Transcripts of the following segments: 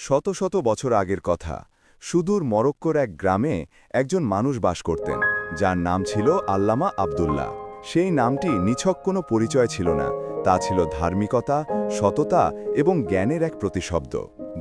শত শত বছর আগের কথা। সুদূর মরক্কোর এক গ্রামে একজন মানুষ বাস করতেন, যার নাম ছিল আল্লামা আবদুল্লাহ। সেই নামটি নিছক কোনো পরিচয় ছিল না, তা ছিল ধার্মিকতা, সততা এবং জ্ঞানের এক প্রতিশব্দ।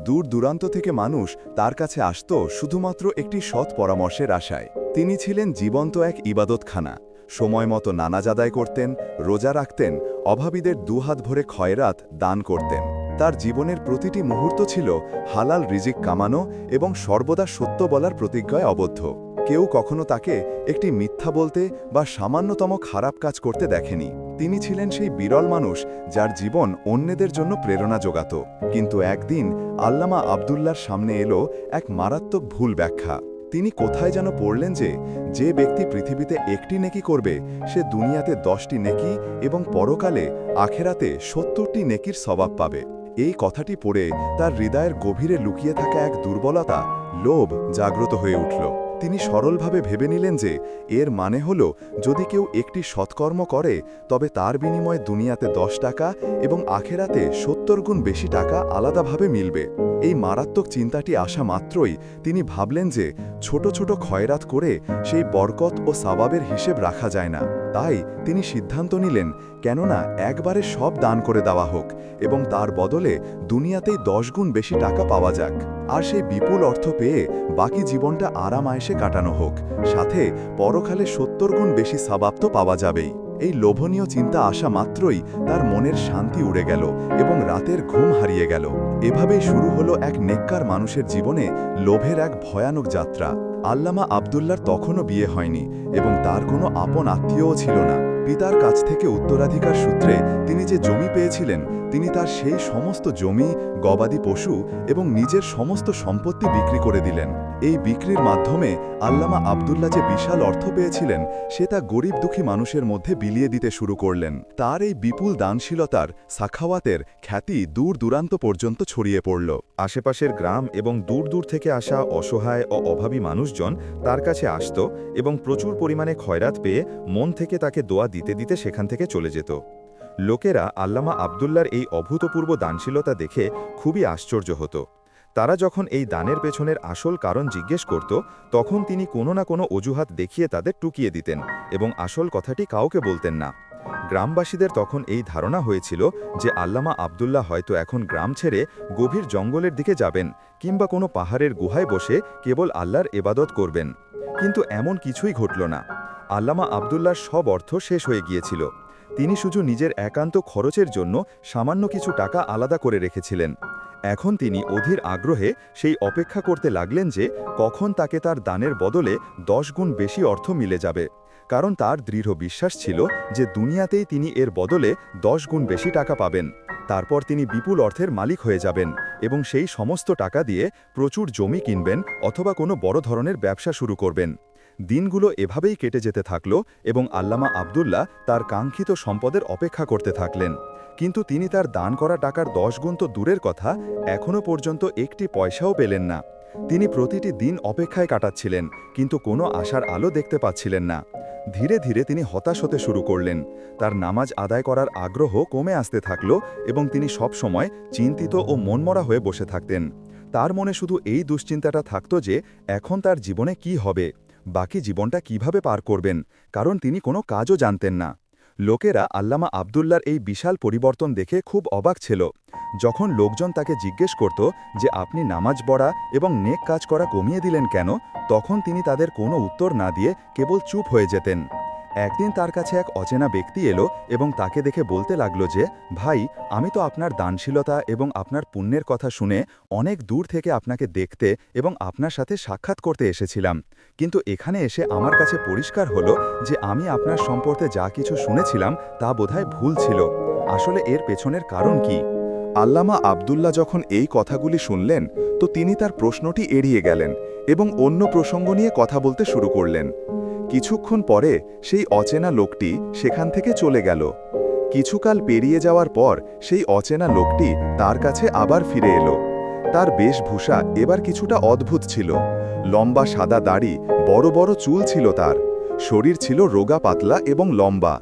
দূর দূরান্ত থেকে মানুষ তার কাছে আসত শুধুমাত্র একটি সৎ পরামর্শের আশায়। তিনি ছিলেন জীবন্ত এক ইবাদতখানা। সময় মতো নামাজ আদায় করতেন, রোজা রাখতেন, অভাবীদের দুহাত ভরে খয়রাত দান করতেন। তার জীবনের প্রতিটি মুহূর্ত ছিল হালাল রিজিক কামানো এবং সর্বদা সত্য বলার প্রতিজ্ঞায় আবদ্ধ। কেউ কখনো তাকে একটি মিথ্যা বলতে বা সামান্যতম খারাপ কাজ করতে দেখেনি। তিনি ছিলেন সেই বিরল মানুষ যার জীবন অন্যদের জন্য প্রেরণা জোগাত। কিন্তু একদিন আল্লামা আবদুল্লাহর সামনে এলো এক মারাত্মক ভুল ব্যাখ্যা। তিনি কোথায় যেন পড়লেন যে ব্যক্তি পৃথিবীতে একটি নেকি করবে সে দুনিয়াতে 10টি নেকি এবং পরকালে আখেরাতে 70টি নেকির সওয়াব পাবে। এই কথাটি পড়ে তার হৃদয়ের গভীরে লুকিয়ে থাকা এক দুর্বলতা, লোভ জাগ্রত হয়ে উঠল। তিনি সরলভাবে ভেবে নিলেন যে এর মানে হল, যদি কেউ একটি সৎকর্ম করে তবে তার বিনিময়ে দুনিয়াতে 10 টাকা এবং আখেরাতে 70 গুণ বেশি টাকা আলাদাভাবে মিলবে। এই মারাত্মক চিন্তাটি আসা মাত্রই তিনি ভাবলেন যে ছোট ছোট খয়রাত করে সেই বরকত ও সাবাবের হিসেব রাখা যায় না। তাই তিনি সিদ্ধান্ত নিলেন, কেননা একবারে সব দান করে দেওয়া হোক এবং তার বদলে দুনিয়াতেই 10 গুণ বেশি টাকা পাওয়া যাক। আর সেই বিপুল অর্থ পেয়ে বাকি জীবনটা আরাম আয়েশে কাটানো হোক, সাথে পরকালে 70 গুণ বেশি সাবাব তো পাওয়া যাবেই। এই লোভনীয় চিন্তা আসা মাত্রই তার মনের শান্তি উড়ে গেল এবং রাতের ঘুম হারিয়ে গেল। এভাবেই শুরু হলো এক নেককার মানুষের জীবনে লোভের এক ভয়ানক যাত্রা। আল্লামা আবদুল্লাহর তখনও বিয়ে হয়নি এবং তার কোনো আপন আত্মীয়ও ছিল না। পিতার কাছ থেকে উত্তরাধিকার সূত্রে তিনি যে জমি পেয়েছিলেন, তিনি তার সেই সমস্ত জমি, গবাদি পশু এবং নিজের সমস্ত সম্পত্তি বিক্রি করে দিলেন। এই বিক্রির মাধ্যমে আল্লামা আবদুল্লাহ যে বিশাল অর্থ পেয়েছিলেন, সে তা গরিব দুঃখী মানুষের মধ্যে বিলিয়ে দিতে শুরু করলেন। তার এই বিপুল দানশীলতার, সাখাওয়াতের খ্যাতি দূর দূরান্ত পর্যন্ত ছড়িয়ে পড়ল। আশেপাশের গ্রাম এবং দূর দূর থেকে আসা অসহায় ও অভাবী মানুষজন তার কাছে আসত এবং প্রচুর পরিমাণে খয়রাত পেয়ে মন থেকে তাকে দোয়া দিতে দিতে সেখান থেকে চলে যেত। লোকেরা আল্লামা আবদুল্লাহর এই অভূতপূর্ব দানশীলতা দেখে খুবই আশ্চর্য হতো। তারা যখন এই দানের পেছনের আসল কারণ জিজ্ঞেস করত, তখন তিনি কোনো না কোনো অজুহাত দেখিয়ে তাদের টুকিয়ে দিতেন এবং আসল কথাটি কাউকে বলতেন না। গ্রামবাসীদের তখন এই ধারণা হয়েছিল যে আল্লামা আবদুল্লাহ হয়তো এখন গ্রাম ছেড়ে গভীর জঙ্গলের দিকে যাবেন কিংবা কোনো পাহাড়ের গুহায় বসে কেবল আল্লাহর ইবাদত করবেন। কিন্তু এমন কিছুই ঘটল না। আল্লামা আবদুল্লাহর সব অর্থ শেষ হয়ে গিয়েছিল। তিনি শুধু নিজের একান্ত খরচের জন্য সামান্য কিছু টাকা আলাদা করে রেখেছিলেন। এখন তিনি অধীর আগ্রহে সেই অপেক্ষা করতে লাগলেন যে কখন তাকে তার দানের বদলে 10 গুণ বেশি অর্থ মিলে যাবে। কারণ তার দৃঢ় বিশ্বাস ছিল যে দুনিয়াতেই তিনি এর বদলে 10 গুণ বেশি টাকা পাবেন। তারপর তিনি বিপুল অর্থের মালিক হয়ে যাবেন এবং সেই সমস্ত টাকা দিয়ে প্রচুর জমি কিনবেন অথবা কোনো বড় ধরনের ব্যবসা শুরু করবেন। দিনগুলো এভাবেই কেটে যেতে থাকল এবং আল্লামা আবদুল্লাহ তার কাঙ্ক্ষিত সম্পদের অপেক্ষা করতে থাকলেন। কিন্তু তিনি তার দান করা টাকার 10 গুণ তো দূরের কথা, এখনও পর্যন্ত একটি পয়সাও পেলেন না। তিনি প্রতিটি দিন অপেক্ষায় কাটাচ্ছিলেন, কিন্তু কোনো আশার আলো দেখতে পাচ্ছিলেন না। ধীরে ধীরে তিনি হতাশ হতে শুরু করলেন। তার নামাজ আদায় করার আগ্রহ কমে আসতে থাকল এবং তিনি সব সময় চিন্তিত ও মনমরা হয়ে বসে থাকতেন। তার মনে শুধু এই দুশ্চিন্তাটা থাকত যে এখন তার জীবনে কি হবে, বাকি জীবনটা কিভাবে পার করবেন, কারণ তিনি কোনো কাজও জানতেন না। লোকেরা আল্লামা আবদুল্লাহর এই বিশাল পরিবর্তন দেখে খুব অবাক ছিল। যখন লোকজন তাকে জিজ্ঞেস করত যে আপনি নামাজ পড়া এবং নেক কাজ করা কমিয়ে দিলেন কেন, তখন তিনি তাদের কোনো উত্তর না দিয়ে কেবল চুপ হয়ে যেতেন। একদিন তার কাছে এক অচেনা ব্যক্তি এলো এবং তাকে দেখে বলতে লাগলো যে, ভাই, আমি তো আপনার দানশীলতা এবং আপনার পুণ্যের কথা শুনে অনেক দূর থেকে আপনাকে দেখতে এবং আপনার সাথে সাক্ষাৎ করতে এসেছিলাম, কিন্তু এখানে এসে আমার কাছে পরিষ্কার হলো যে আমি আপনার সম্পর্কে যা কিছু শুনেছিলাম তা বোধহয় ভুল ছিল। আসলে এর পেছনের কারণ কি? আল্লামা আবদুল্লাহ যখন এই কথাগুলি শুনলেন, তো তিনি তার প্রশ্নটি এড়িয়ে গেলেন এবং অন্য প্রসঙ্গ নিয়ে কথা বলতে শুরু করলেন। কিছুক্ষণ পরে সেই অচেনা লোকটি সেখান থেকে চলে গেল। কিছুকাল পেরিয়ে যাওয়ার পর সেই অচেনা লোকটি তার কাছে আবার ফিরে এলো। তার বেশভূষা এবার কিছুটা অদ্ভুত ছিল। লম্বা সাদা দাড়ি, বড় বড় চুল ছিল তার। শরীর ছিল রোগা পাতলা এবং লম্বা।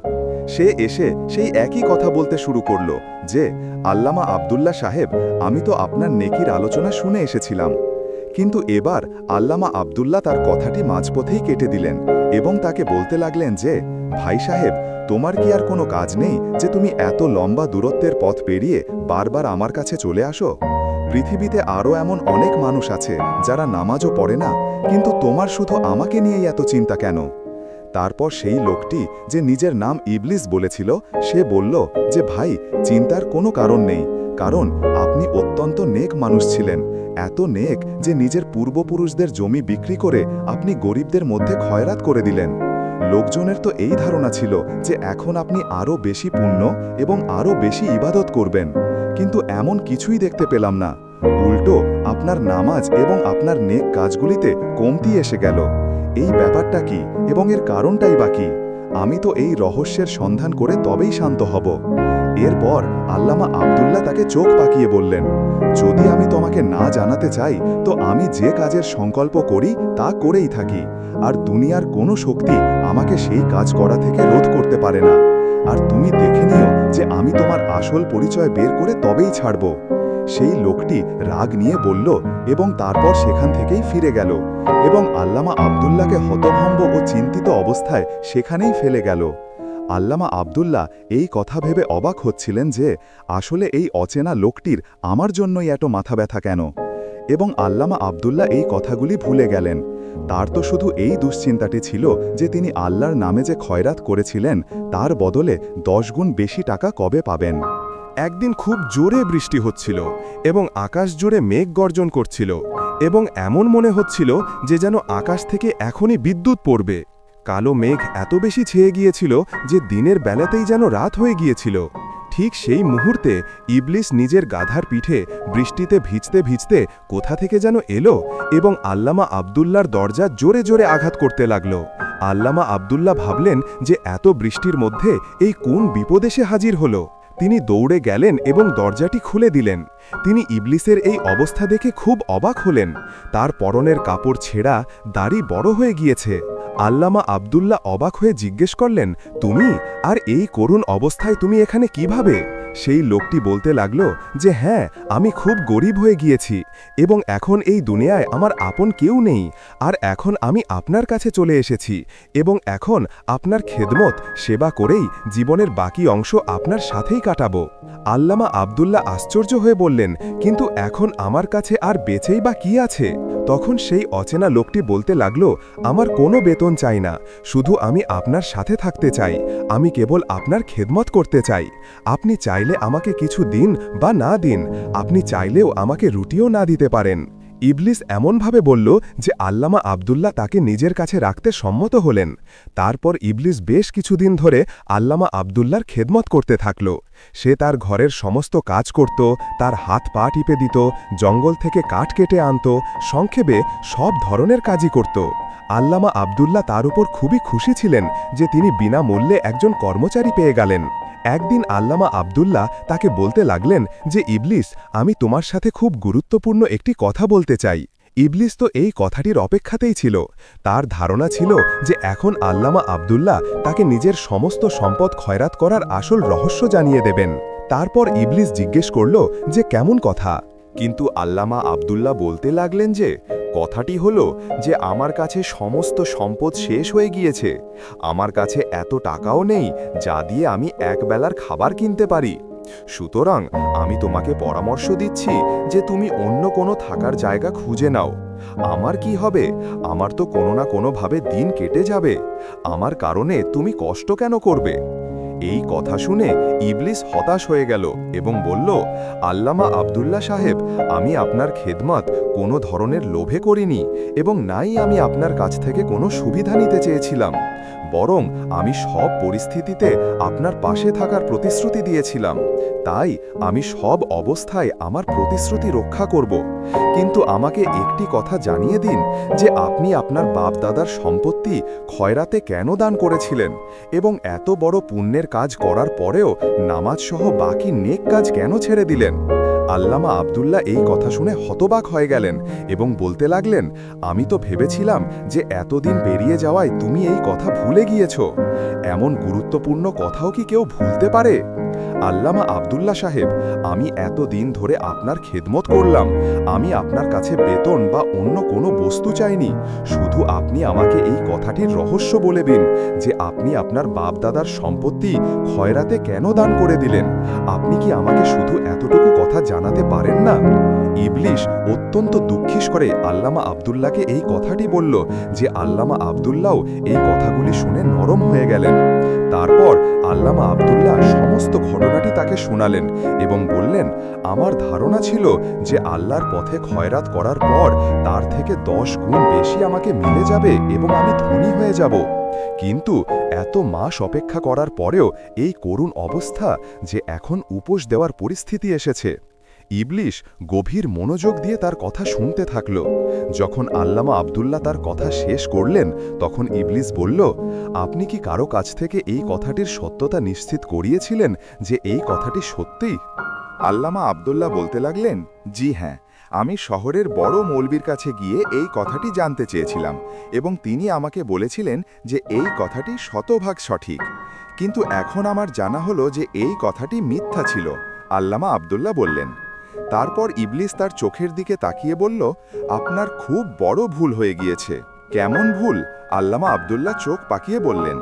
সে এসে সেই একই কথা বলতে শুরু করল যে, আল্লামা আব্দুল্লাহ সাহেব, আমি তো আপনার নেকির আলোচনা শুনে এসেছিলাম। কিন্তু এবার আল্লামা আব্দুল্লাহ তার কথাটি মাঝপথেই কেটে দিলেন এবং তাকে বলতে লাগলেন যে, ভাই সাহেব, তোমার কি আর কোনো কাজ নেই যে তুমি এত লম্বা দূরত্বের পথ পেরিয়ে বারবার আমার কাছে চলে আসো? পৃথিবীতে আরও এমন অনেক মানুষ আছে যারা নামাজও পড়ে না, কিন্তু তোমার শুধু আমাকে নিয়েই এত চিন্তা কেন? তারপর সেই লোকটি, যে নিজের নাম ইবলিস বলেছিল, সে বলল যে, ভাই, চিন্তার কোনো কারণ নেই, কারণ আপনি অত্যন্ত নেক মানুষ ছিলেন, এত নেক যে নিজের পূর্বপুরুষদের জমি বিক্রি করে আপনি গরিবদের মধ্যে খয়রাত করে দিলেন। লোকজনের তো এই ধারণা ছিল যে এখন আপনি আরও বেশি পুণ্য এবং আরও বেশি ইবাদত করবেন, কিন্তু এমন কিছুই দেখতে পেলাম না। উল্টো আপনার নামাজ এবং আপনার নেক কাজগুলিতে কমতি এসে গেল। এই ব্যাপারটা কি এবং এর কারণটাই বা কি? আমি তো এই রহস্যের সন্ধান করে তবেই শান্ত হব। এরপর আল্লামা আব্দুল্লাহ তাকে চোখ পাকিয়ে বললেন, যদি আমি তোমাকে না জানাতে চাই তো আমি যে কাজের সংকল্প করি তা করেই থাকি, আর দুনিয়ার কোনো শক্তি আমাকে সেই কাজ করা থেকে রোধ করতে পারে না। আর তুমি দেখে নিও যে আমি তোমার আসল পরিচয় বের করে তবেই ছাড়ব। সেই লোকটি রাগ নিয়ে বলল এবং তারপর সেখান থেকেই ফিরে গেল এবং আল্লামা আব্দুল্লাহকে হতভম্ব ও চিন্তিত অবস্থায় সেখানেই ফেলে গেল। আল্লামা আব্দুল্লাহ এই কথা ভেবে অবাক হচ্ছিলেন যে আসলে এই অচেনা লোকটির আমার জন্যই এত মাথা ব্যথা কেন, এবং আল্লামা আব্দুল্লাহ এই কথাগুলি ভুলে গেলেন। তার তো শুধু এই দুশ্চিন্তাটি ছিল যে তিনি আল্লাহর নামে যে খয়রাত করেছিলেন তার বদলে 10 গুণ বেশি টাকা কবে পাবেন। একদিন খুব জোরে বৃষ্টি হচ্ছিল এবং আকাশ জুড়ে মেঘ গর্জন করছিল এবং এমন মনে হচ্ছিল যে যেন আকাশ থেকে এখনই বিদ্যুৎ পড়বে। কালো মেঘ এত বেশি ছেয়ে গিয়েছিল যে দিনের বেলাতেই যেন রাত হয়ে গিয়েছিল। ঠিক সেই মুহূর্তে ইবলিস নিজের গাধার পিঠে বৃষ্টিতে ভিজতে ভিজতে কোথা থেকে যেন এলো এবং আল্লামা আব্দুল্লাহর দরজা জোরে জোরে আঘাত করতে লাগল। আল্লামা আব্দুল্লাহ ভাবলেন যে এত বৃষ্টির মধ্যে এই কোন বিপদ এসে হাজির হলো। তিনি দৌড়ে গেলেন এবং দরজাটি খুলে দিলেন। তিনি ইবলিসের এই অবস্থা দেখে খুব অবাক হলেন। তার পরনের কাপড় ছেঁড়া, দাড়ি বড় হয়ে গিয়েছে। আল্লামা আব্দুল্লাহ অবাক হয়ে জিজ্ঞেস করলেন, তুমি আর এই করুণ অবস্থায় তুমি এখানে কিভাবে? সেই লোকটি বলতে লাগল যে হ্যাঁ, আমি খুব গরিব হয়ে গিয়েছি এবং এখন এই দুনিয়ায় আমার আপন কেউ নেই, আর এখন আমি আপনার কাছে চলে এসেছি এবং এখন আপনার খেদমত সেবা করেই জীবনের বাকি অংশ আপনার সাথেই কাটাবো। আল্লামা আব্দুল্লাহ আশ্চর্য হয়ে বললেন, কিন্তু এখন আমার কাছে আর বেঁচেই বা কি আছে? তখন সেই অচেনা লোকটি বলতে লাগল, আমার কোনো বেতন চাই না, শুধু আমি আপনার সাথে থাকতে চাই, আমি কেবল আপনার খেদমত করতে চাই। আপনি চাইলে আমাকে কিছু দিন বা না দিন, আপনি চাইলেও আমাকে রুটিও না দিতে পারেন। ইবলিস এমনভাবে বলল যে আল্লামা আব্দুল্লাহ তাকে নিজের কাছে রাখতে সম্মত হলেন। তারপর ইবলিস বেশ কিছুদিন ধরে আল্লামা আব্দুল্লাহর খেদমত করতে থাকল। সে তার ঘরের সমস্ত কাজ করত, তার হাত পা টিপে দিত, জঙ্গল থেকে কাঠ কেটে আনত, সংক্ষেপে সব ধরনের কাজই করত। আল্লামা আব্দুল্লাহ তার উপর খুবই খুশি ছিলেন যে তিনি বিনামূল্যে একজন কর্মচারী পেয়ে গেলেন। একদিন আল্লামা আব্দুল্লাহ তাকে বলতে লাগলেন যে ইবলিস, আমি তোমার সাথে খুব গুরুত্বপূর্ণ একটি কথা বলতে চাই। ইবলিস তো এই কথাটির অপেক্ষাতেই ছিল। তার ধারণা ছিল যে এখন আল্লামা আব্দুল্লাহ তাকে নিজের সমস্ত সম্পদ খয়রাত করার আসল রহস্য জানিয়ে দেবেন। তারপর ইবলিস জিজ্ঞেস করল যে কেমন কথা? কিন্তু আল্লামা আব্দুল্লাহ বলতে লাগলেন যে কথাটি হলো যে আমার কাছে সমস্ত সম্পদ শেষ হয়ে গিয়েছে, আমার কাছে এত টাকাও নেই যা দিয়ে আমি একবেলার খাবার কিনতে পারি। সুতরাং আমি তোমাকে পরামর্শ দিচ্ছি যে তুমি অন্য কোনো থাকার জায়গা খুঁজে নাও। আমার কি হবে? আমার তো কোনো না কোনোভাবে দিন কেটে যাবে, আমার কারণে তুমি কষ্ট কেন করবে? এই কথা শুনে ইবলিস হতাশ হয়ে গেল এবং বলল, আল্লামা আব্দুল্লাহ সাহেব, আমি আপনার খেদমত কোনো ধরনের লোভে করিনি এবং নাই আমি আপনার কাছ থেকে কোনো সুবিধা নিতে চেয়েছিলাম, বরং আমি সব পরিস্থিতিতে আপনার পাশে থাকার প্রতিশ্রুতি দিয়েছিলাম। তাই আমি সব অবস্থায় আমার প্রতিশ্রুতি রক্ষা করব। কিন্তু আমাকে একটি কথা জানিয়ে দিন যে আপনি আপনার বাপ-দাদার সম্পত্তি খয়রাতে কেন দান করেছিলেন এবং এত বড় পুণ্যের কাজ করার পরেও নামাজসহ বাকি নেক কাজ কেন ছেড়ে দিলেন? আল্লামা আব্দুল্লাহ এই কথা শুনে হতবাক হয়ে গেলেন এবং বলতে লাগলেন, আমি তো ভেবেছিলাম যে এতদিন পেরিয়ে যাওয়ায় তুমি এই কথা ভুলে গিয়েছ। এমন গুরুত্বপূর্ণ কথাও কি কেউ ভুলতে পারে? আল্লামা আব্দুল্লাহ সাহেব, আমি এতদিন ধরে আপনার খেদমত করলাম। আমি আপনার কাছে বেতন বা অন্য কোনো বস্তু চাইনি। শুধু আপনি আমাকে এই কথাটির রহস্য বলে দিন যে আপনি আপনার বাপদাদার সম্পত্তি খয়রাতে কেন দান করে দিলেন। আপনি কি আমাকে শুধু এতটুকু কথা জানাতে পারেন না? ইবলিশ অত্যন্ত দুঃখিস করে আল্লামা আব্দুল্লাহকে এই কথাটি বলল, যে আল্লামা আব্দুল্লাহও এই কথাগুলি শুনে নরম হয়ে গেলেন। তারপর আল্লামা আব্দুল্লাহ সমস্ত ঘটনাটি তাকে শোনালেন এবং বললেন, আমার ধারণা ছিল যে আল্লাহর পথে খয়রাত করার পর তার থেকে 10 গুণ বেশি আমাকে মিলে যাবে এবং আমি ধনী হয়ে যাব। কিন্তু এত মাস অপেক্ষা করার পরেও এই করুণ অবস্থা যে এখন উপোস দেওয়ার পরিস্থিতি এসেছে। ইবলিশ গভীর মনোযোগ দিয়ে তার কথা শুনতে থাকল। যখন আল্লামা আব্দুল্লাহ তার কথা শেষ করলেন, তখন ইবলিশ বলল, আপনি কি কারো কাছ থেকে এই কথাটির সত্যতা নিশ্চিত করিয়েছিলেন যে এই কথাটি সত্যি? আল্লামা আব্দুল্লাহ বলতে লাগলেন, জি হ্যাঁ, আমি শহরের বড় মৌলবীর কাছে গিয়ে এই কথাটি জানতে চেয়েছিলাম এবং তিনি আমাকে বলেছিলেন যে এই কথাটি শতভাগ সঠিক। কিন্তু এখন আমার জানা হলো যে এই কথাটি মিথ্যা ছিল। আল্লামা আব্দুল্লাহ বললেন। তারপর ইবলিস তার চোখের দিকে তাকিয়ে বলল, আপনার খুব বড় ভুল হয়ে গিয়েছে। কেমন ভুল? আল্লামা আব্দুল্লাহ চোখ পাকিয়ে বললেন।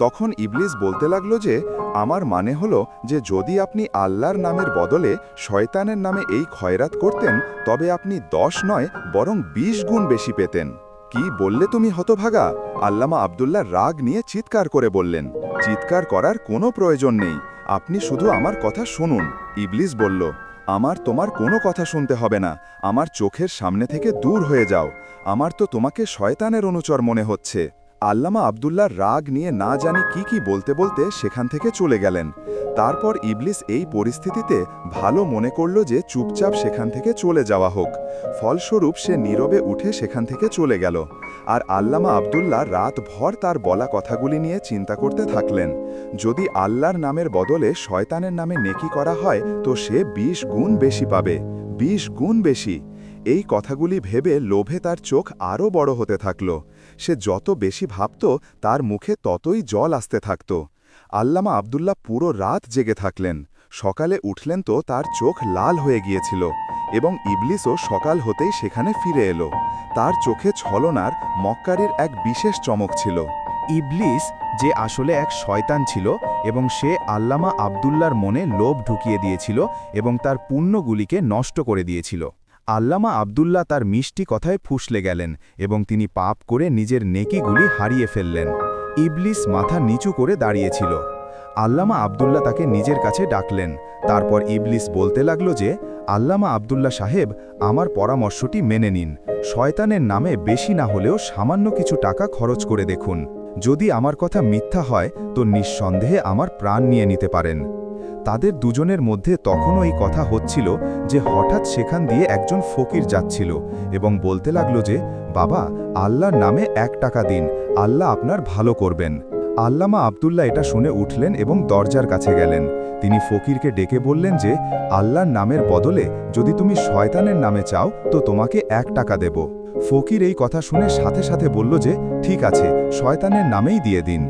তখন ইবলিস বলতে লাগলো যে, আমার মানে হলো যে যদি আপনি আল্লাহর নামের বদলে শয়তানের নামে এই খয়রাত করতেন, তবে আপনি 10 নয় বরং 20 গুণ বেশি পেতেন। কি বললে তুমি হতভাগা? আল্লামা আব্দুল্লাহ রাগ নিয়ে চিৎকার করে বললেন। চিৎকার করার কোনো প্রয়োজন নেই, আপনি শুধু আমার কথা শুনুন। ইবলিস বলল, আমার তোমার কোনো কথা শুনতে হবে না, আমার চোখের সামনে থেকে দূর হয়ে যাও। আমার তো তোমাকে শয়তানের অনুচর মনে হচ্ছে। আল্লামা আব্দুল্লাহ রাগ নিয়ে না জানি কি বলতে বলতে সেখান থেকে চলে গেলেন। তারপর ইবলিস এই পরিস্থিতিতে ভালো মনে করল যে চুপচাপ সেখান থেকে চলে যাওয়া হোক। ফলস্বরূপ সে নীরবে উঠে সেখান থেকে চলে গেল। আর আল্লামা আব্দুল্লাহ রাতভর তার বলা কথাগুলি নিয়ে চিন্তা করতে থাকলেন। যদি আল্লাহর নামের বদলে শয়তানের নামে নেকি করা হয় তো সে 20 গুণ বেশি পাবে। 20 গুণ বেশি। এই কথাগুলি ভেবে লোভে তার চোখ আরও বড় হতে থাকল। সে যত বেশি ভাবত তার মুখে ততই জল আসতে থাকত। আল্লামা আব্দুল্লাহ পুরো রাত জেগে থাকলেন। সকালে উঠলেন তো তার চোখ লাল হয়ে গিয়েছিল এবং ইবলিসও সকাল হতেই সেখানে ফিরে এলো। তার চোখে ছলনার মক্কারির এক বিশেষ চমক ছিল। ইবলিস যে আসলে এক শয়তান ছিল এবং সে আল্লামা আব্দুল্লাহর মনে লোভ ঢুকিয়ে দিয়েছিল এবং তার পুণ্যগুলিকে নষ্ট করে দিয়েছিল। আল্লামা আব্দুল্লাহ তার মিষ্টি কথায় ফুসলে গেলেন এবং তিনি পাপ করে নিজের নেকিগুলি হারিয়ে ফেললেন। ইবলিস মাথা নিচু করে দাঁড়িয়েছিল। আল্লামা আব্দুল্লাহ তাকে নিজের কাছে ডাকলেন। তারপর ইবলিস বলতে লাগল যে, আল্লামা আব্দুল্লাহ সাহেব, আমার পরামর্শটি মেনে নিন। শয়তানের নামে বেশি না হলেও সামান্য কিছু টাকা খরচ করে দেখুন। যদি আমার কথা মিথ্যা হয় তো নিঃসন্দেহে আমার প্রাণ নিয়ে নিতে পারেন। তাদের দুজনের মধ্যে তখনও এই কথা হচ্ছিল যে হঠাৎ সেখান দিয়ে একজন ফকির যাচ্ছিল এবং বলতে লাগল যে, বাবা, আল্লাহর নামে 1 টাকা দিন, আল্লাহ আপনার ভালো করবেন। আল্লামা আব্দুল্লাহ এটা শুনে উঠলেন এবং দরজার কাছে গেলেন। তিনি ফকিরকে ডেকে বললেন যে, আল্লাহর নামের বদলে যদি তুমি শয়তানের নামে চাও তো তোমাকে 1 টাকা দেব। ফকির এই কথা শুনে সাথে সাথে বলল যে, ঠিক আছে, শয়তানের নামেই দিয়ে দিন।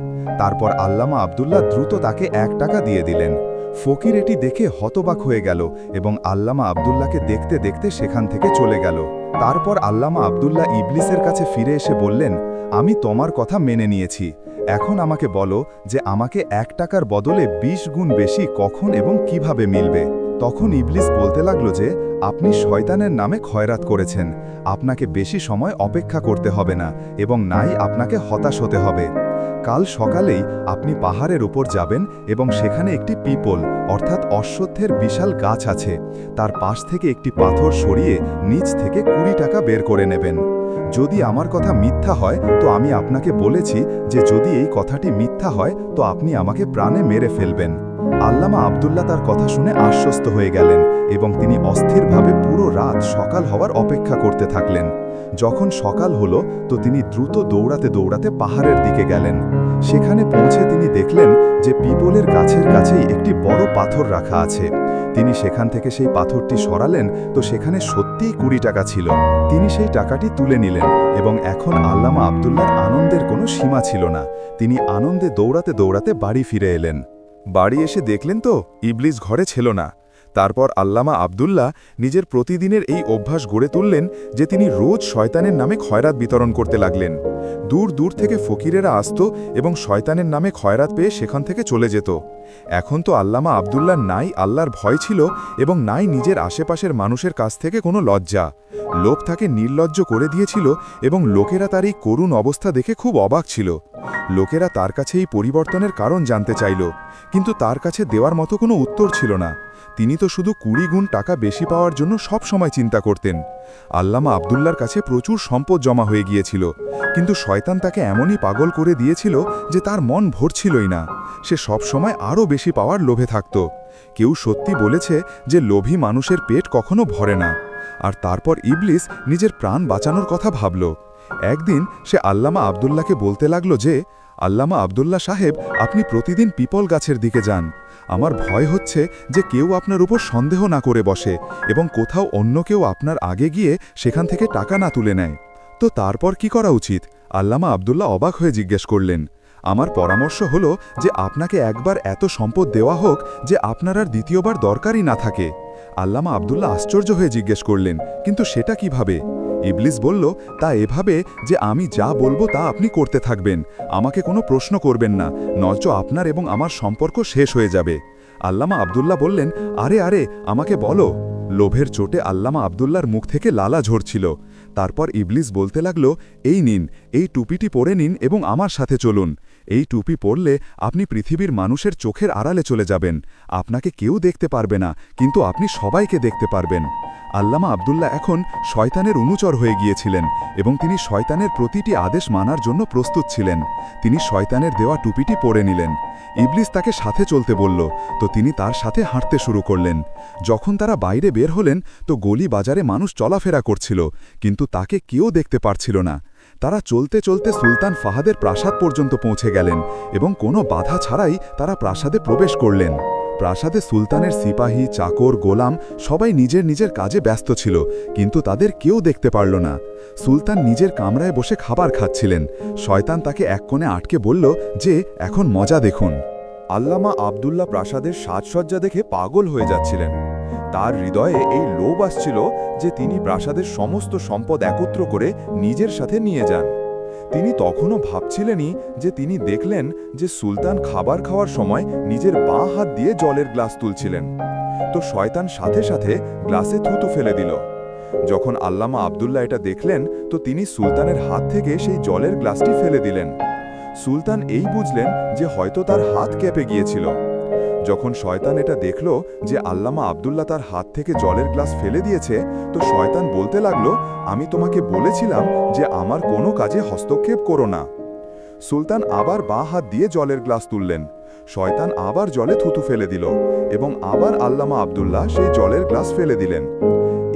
তারপর আল্লামা আব্দুল্লাহ দ্রুত তাকে 1 টাকা দিয়ে দিলেন। ফকির এটি দেখে হতবাক হয়ে গেল এবং আল্লামা আব্দুল্লাহকে দেখতে দেখতে সেখান থেকে চলে গেল। তারপর আল্লামা আব্দুল্লাহ ইবলিসের কাছে ফিরে এসে বললেন, আমি তোমার কথা মেনে নিয়েছি। এখন আমাকে বলো যে আমাকে 1 টাকার বদলে 20 গুণ বেশি কখন এবং কিভাবে মিলবে। তখন ইবলিস বলতে লাগল যে, আপনি শয়তানের নামে খয়রাত করেছেন, আপনাকে বেশি সময় অপেক্ষা করতে হবে না এবং নাই আপনাকে হতাশ হতে হবে। কাল সকালেই আপনি পাহাড়ের উপর যাবেন এবং সেখানে একটি পিপল অর্থাৎ অশ্বত্থের বিশাল গাছ আছে। তার পাশ থেকে একটি পাথর সরিয়ে নিচ থেকে 20 টাকা বের করে নেবেন। যদি আমার কথা মিথ্যা হয় তো আমি আপনাকে বলেছি যে যদি এই কথাটি মিথ্যা হয় তো আপনি আমাকে প্রাণে মেরে ফেলবেন। আল্লামা আব্দুল্লাহ তার কথা শুনে আশ্বস্ত হয়ে গেলেন এবং তিনি অস্থিরভাবে পুরো রাত সকাল হওয়ার অপেক্ষা করতে থাকলেন। যখন সকাল হলো তো তিনি দ্রুত দৌড়াতে দৌড়াতে পাহাড়ের দিকে গেলেন। সেখানে পৌঁছে তিনি দেখলেন যে পিপলের গাছের কাছেই একটি বড় পাথর রাখা আছে। তিনি সেখান থেকে সেই পাথরটি সরালেন তো সেখানে সত্যিই 20 টাকা ছিল। তিনি সেই টাকাটি তুলে নিলেন এবং এখন আল্লামা আব্দুল্লাহর আনন্দের কোনো সীমা ছিল না। তিনি আনন্দে দৌড়াতে দৌড়াতে বাড়ি ফিরে এলেন। বাড়ি এসে দেখলেন তো ইবলিস ঘরে ছিল না। তারপর আল্লামা আব্দুল্লাহ নিজের প্রতিদিনের এই অভ্যাস গড়ে তুললেন যে তিনি রোজ শয়তানের নামে খয়রাত বিতরণ করতে লাগলেন। দূর দূর থেকে ফকিরেরা আসত এবং শয়তানের নামে খয়রাত পেয়ে সেখান থেকে চলে যেত। এখন তো আল্লামা আব্দুল্লাহর নাই আল্লাহর ভয় ছিল এবং নাই নিজের আশেপাশের মানুষের কাছ থেকে কোনো লজ্জা। লোভ তাকে নির্লজ্জ করে দিয়েছিল এবং লোকেরা তার এই করুণ অবস্থা দেখে খুব অবাক ছিল। লোকেরা তার কাছে এই পরিবর্তনের কারণ জানতে চাইল, কিন্তু তার কাছে দেওয়ার মতো কোনো উত্তর ছিল না। তিনি তো শুধু 20 গুণ টাকা বেশি পাওয়ার জন্য সব সময় চিন্তা করতেন। আল্লামা আব্দুল্লাহর কাছে প্রচুর সম্পদ জমা হয়ে গিয়েছিল, কিন্তু শয়তান তাকে এমনই পাগল করে দিয়েছিল যে তার মন ভরছিলই না। সে সব সময় আরও বেশি পাওয়ার লোভে থাকত। কেউ সত্যি বলেছে যে লোভী মানুষের পেট কখনো ভরে না। আর তারপর ইবলিস নিজের প্রাণ বাঁচানোর কথা ভাবল। একদিন সে আল্লামা আব্দুল্লাহকে বলতে লাগলো যে, আল্লামা আব্দুল্লাহ সাহেব, আপনি প্রতিদিন পিপল গাছের দিকে যান। আমার ভয় হচ্ছে যে কেউ আপনার উপর সন্দেহ না করে বসে এবং কোথাও অন্য কেউ আপনার আগে গিয়ে সেখান থেকে টাকা না তুলে নেয়। তো তারপর কি করা উচিত? আল্লামা আব্দুল্লাহ অবাক হয়ে জিজ্ঞেস করলেন। আমার পরামর্শ হলো যে আপনাকে একবার এত সম্পদ দেওয়া হোক যে আপনার আর দ্বিতীয়বার দরকারই না থাকে। আল্লামা আব্দুল্লাহ আশ্চর্য হয়ে জিজ্ঞেস করলেন, কিন্তু সেটা কিভাবে? ইবলিস বলল, তা এভাবে যে আমি যা বলবো তা আপনি করতে থাকবেন, আমাকে কোনো প্রশ্ন করবেন না, নয়তো আপনার এবং আমার সম্পর্ক শেষ হয়ে যাবে। আল্লামা আব্দুল্লাহ বললেন, আরে আরে, আমাকে বলো। লোভের চোটে আল্লামা আব্দুল্লাহর মুখ থেকে লালা ঝরছিল। তারপর ইবলিস বলতে লাগল, এই নিন, এই টুপিটি পরে নিন এবং আমার সাথে চলুন। এই টুপি পরলে আপনি পৃথিবীর মানুষের চোখের আড়ালে চলে যাবেন। আপনাকে কেউ দেখতে পারবে না, কিন্তু আপনি সবাইকে দেখতে পারবেন। আল্লামা আব্দুল্লাহ এখন শয়তানের অনুচর হয়ে গিয়েছিলেন এবং তিনি শয়তানের প্রতিটি আদেশ মানার জন্য প্রস্তুত ছিলেন। তিনি শয়তানের দেওয়া টুপিটি পরে নিলেন। ইবলিস তাকে সাথে চলতে বলল, তো তিনি তার সাথে হাঁটতে শুরু করলেন। যখন তারা বাইরে বের হলেন তো গলি বাজারে মানুষ চলাফেরা করছিল, কিন্তু তাকে কেউ দেখতে পারছিল না। তারা চলতে চলতে সুলতান ফাহাদের প্রাসাদ পর্যন্ত পৌঁছে গেলেন এবং কোনো বাধা ছাড়াই তারা প্রাসাদে প্রবেশ করলেন। প্রাসাদে সুলতানের সিপাহী, চাকর, গোলাম সবাই নিজের নিজের কাজে ব্যস্ত ছিল, কিন্তু তাদের কেউ দেখতে পারল না। সুলতান নিজের কামরায় বসে খাবার খাচ্ছিলেন। শয়তান তাকে এক কোণে আটকে বলল যে, এখন মজা দেখুন। আল্লামা আব্দুল্লাহ প্রাসাদের সাজসজ্জা দেখে পাগল হয়ে যাচ্ছিলেন। তার হৃদয়ে এই লোভ আসছিল যে তিনি প্রাসাদের সমস্ত সম্পদ একত্র করে নিজের সাথে নিয়ে যান। তিনি তখনও ভাবছিলেনই যে তিনি দেখলেন যে সুলতান খাবার খাওয়ার সময় নিজের বাঁ হাত দিয়ে জলের গ্লাস তুলছিলেন। তো শয়তান সাথে সাথে গ্লাসে থুতু ফেলে দিল। যখন আল্লামা আব্দুল্লাহ এটা দেখলেন তো তিনি সুলতানের হাত থেকে সেই জলের গ্লাসটি ফেলে দিলেন। সুলতান এই বুঝলেন যে হয়তো তার হাত কেঁপে গিয়েছিল। যখন শয়তান এটা দেখল যে আল্লামা আব্দুল্লাহ তার হাত থেকে জলের গ্লাস ফেলে দিয়েছে, তো শয়তান বলতে লাগলো, আমি তোমাকে বলেছিলাম যে আমার কোনো কাজে হস্তক্ষেপ করো না। সুলতান আবার বাঁ হাত দিয়ে জলের গ্লাস তুললেন। শয়তান আবার জলে থুতু ফেলে দিল এবং আবার আল্লামা আব্দুল্লাহ সেই জলের গ্লাস ফেলে দিলেন।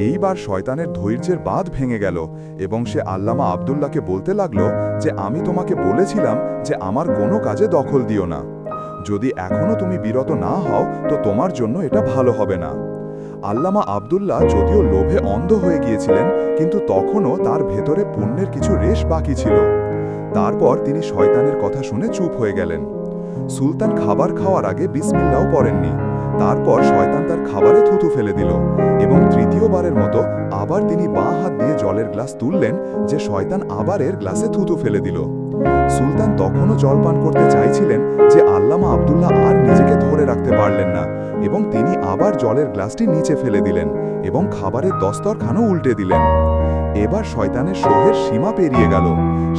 এইবার শয়তানের ধৈর্যের বাঁধ ভেঙে গেল এবং সে আল্লামা আব্দুল্লাহকে বলতে লাগলো যে আমি তোমাকে বলেছিলাম যে আমার কোনো কাজে দখল দিও না। যদি এখনো তুমি বিরত না হও তো তোমার জন্য এটা ভালো হবে না। আল্লামা আব্দুল্লাহ যদিও লোভে অন্ধ হয়ে গিয়েছিলেন, কিন্তু তখনও তার ভেতরে পুণ্যের কিছু রেশ বাকি ছিল। তারপর তিনি শয়তানের কথা শুনে চুপ হয়ে গেলেন। সুলতান খাবার খাওয়ার আগে বিসমিল্লাও পড়েননি। তারপর শয়তান তার খাবারে থুতু ফেলে দিল এবং তৃতীয়বারের মতো আবার তিনি বাঁ হাত দিয়ে জলের গ্লাস তুললেন যে শয়তান আবার এর গ্লাসে থুতু ফেলে দিল। সুলতান তখনও জল পান করতে চাইছিলেন যে আল্লামা আব্দুল্লাহ আর নিজেকে ধরে রাখতে পারলেন না এবং তিনি আবার জলের গ্লাসটি নিচে ফেলে দিলেন এবং খাবারের দস্তরখানও উল্টে দিলেন। এবার শয়তানের সোহের সীমা পেরিয়ে গেল।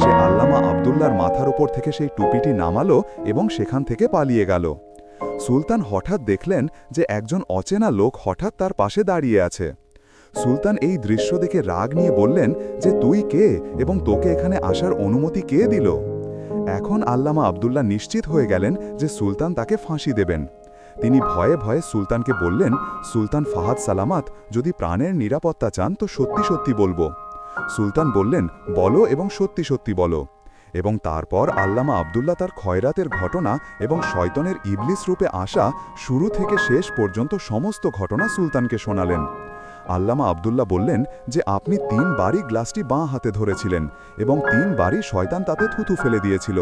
সে আল্লামা আব্দুল্লাহর মাথার উপর থেকে সেই টুপিটি নামালো এবং সেখান থেকে পালিয়ে গেল। সুলতান হঠাৎ দেখলেন যে একজন অচেনা লোক হঠাৎ তার পাশে দাঁড়িয়ে আছে। সুলতান এই দৃশ্য দেখে রাগ নিয়ে বললেন যে তুই কে এবং তোকে এখানে আসার অনুমতি কে দিল? এখন আল্লামা আব্দুল্লাহ নিশ্চিত হয়ে গেলেন যে সুলতান তাকে ফাঁসি দেবেন। তিনি ভয়ে ভয়ে সুলতানকে বললেন, সুলতান ফাহাদ সালামাত, যদি প্রাণের নিরাপত্তা চান তো সত্যি সত্যি বলবো। সুলতান বললেন, বলো এবং সত্যি সত্যি বলো। এবং তারপর আল্লামা আব্দুল্লাহ তার খয়রাতের ঘটনা এবং শয়তানের ইবলিস রূপে আসা শুরু থেকে শেষ পর্যন্ত সমস্ত ঘটনা সুলতানকে শোনালেন। আল্লামা আব্দুল্লাহ বললেন যে আপনি 3 বারই গ্লাসটি বাঁ হাতে ধরেছিলেন এবং 3 বারই শয়তান তাতে থুথু ফেলে দিয়েছিল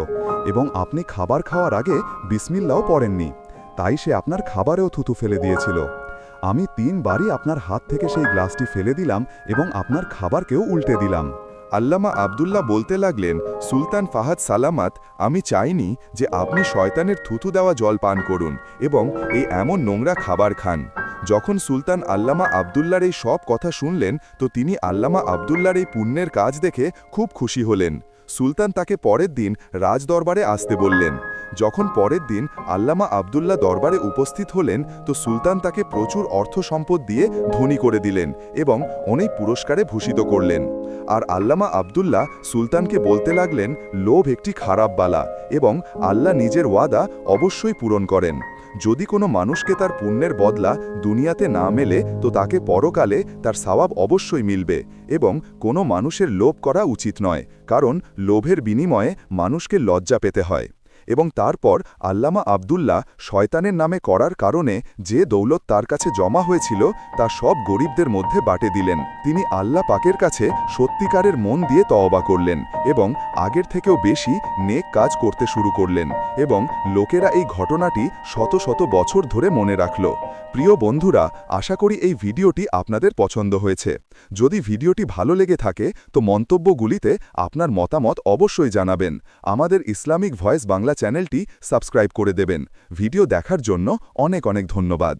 এবং আপনি খাবার খাওয়ার আগে বিসমিল্লাও পড়েননি, তাই সে আপনার খাবারেও থুথু ফেলে দিয়েছিল। আমি 3 বারই আপনার হাত থেকে সেই গ্লাসটি ফেলে দিলাম এবং আপনার খাবারকেও উল্টে দিলাম। আল্লামা আব্দুল্লাহ বলতে লাগলেন, সুলতান ফাহাদ সালামাত, আমি চাইনি যে আপনি শয়তানের থুথু দেওয়া জল পান করুন এবং এই এমন নোংরা খাবার খান। যখন সুলতান আল্লামা আব্দুল্লার এই সব কথা শুনলেন তো তিনি আল্লামা আব্দুল্লার এই পুণ্যের কাজ দেখে খুব খুশি হলেন। সুলতান তাকে পরের দিন রাজদরবারে আসতে বললেন। যখন পরের দিন আল্লামা আব্দুল্লাহ দরবারে উপস্থিত হলেন তো সুলতান তাকে প্রচুর অর্থ সম্পদ দিয়ে ধনী করে দিলেন এবং অনেক পুরস্কারে ভূষিত করলেন। আর আল্লামা আব্দুল্লাহ সুলতানকে বলতে লাগলেন, লোভ একটি খারাপ বালা এবং আল্লাহ নিজের ওয়াদা অবশ্যই পূরণ করেন। যদি কোনো মানুষকে তার পুণ্যের বদলা দুনিয়াতে না মেলে তো তাকে পরকালে তার সওয়াব অবশ্যই মিলবে এবং কোনো মানুষের লোভ করা উচিত নয়, কারণ লোভের বিনিময়ে মানুষকে লজ্জা পেতে হয়। এবং তারপর আল্লামা আব্দুল্লাহ শয়তানের নামে করার কারণে যে দৌলত তার কাছে জমা হয়েছিল তা সব গরিবদের মধ্যে বাটে দিলেন। তিনি আল্লাহ পাকের কাছে সত্যিকারের মন দিয়ে তওবা করলেন এবং আগের থেকেও বেশি নেক কাজ করতে শুরু করলেন এবং লোকেরা এই ঘটনাটি শত শত বছর ধরে মনে রাখল। প্রিয় বন্ধুরা, আশা করি এই ভিডিওটি আপনাদের পছন্দ হয়েছে। যদি ভিডিওটি ভালো লেগে থাকে তো মন্তব্যগুলিতে আপনার মতামত অবশ্যই জানাবেন। আমাদের ইসলামিক ভয়েস বাংলা চ্যানেলটি সাবস্ক্রাইব করে দেবেন। ভিডিও দেখার জন্য অনেক অনেক ধন্যবাদ।